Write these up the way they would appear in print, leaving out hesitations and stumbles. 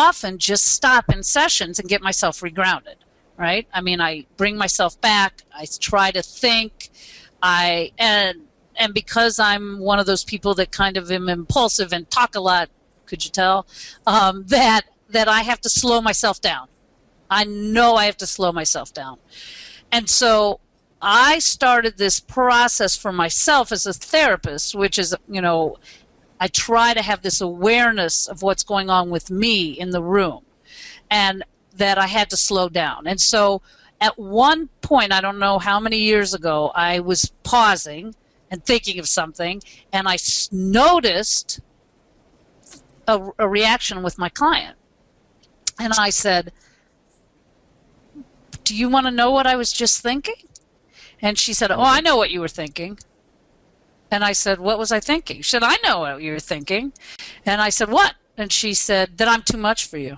often just stop in sessions and get myself regrounded, right? I mean, I bring myself back. I try to think. And because I'm one of those people that kind of am impulsive and talk a lot, could you tell, that I have to slow myself down. I know I have to slow myself down. And so I started this process for myself as a therapist, which is, you know, I try to have this awareness of what's going on with me in the room, and that I had to slow down. And so at one point, I don't know how many years ago, I was pausing and thinking of something, and I noticed a reaction with my client. And I said, do you want to know what I was just thinking? And she said, oh, I know what you were thinking. And I said, what was I thinking? She said, I know what you were thinking. And I said, what? And she said, that I'm too much for you,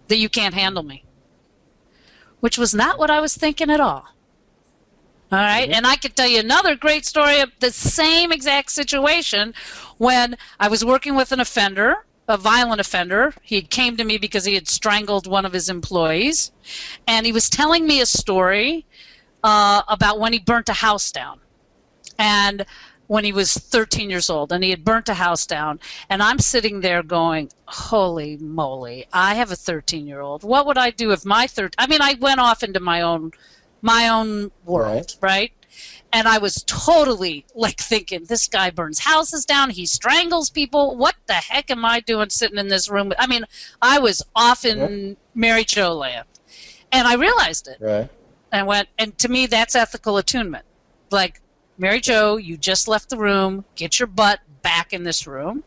that you can't handle me, which was not what I was thinking at all. All right, and I could tell you another great story of the same exact situation when I was working with an offender, a violent offender. He came to me because he had strangled one of his employees, and he was telling me a story about when he burnt a house down, and when he was 13 years old, and he had burnt a house down, and I'm sitting there going, holy moly, I have a 13-year-old. What would I do if my I went off into my own world, right? And I was totally like thinking, this guy burns houses down, he strangles people, what the heck am I doing sitting in this room? I mean, I was off in Mary Jo land. And I realized it. Right. And to me, that's ethical attunement. Like, Mary Jo, you just left the room, get your butt back in this room,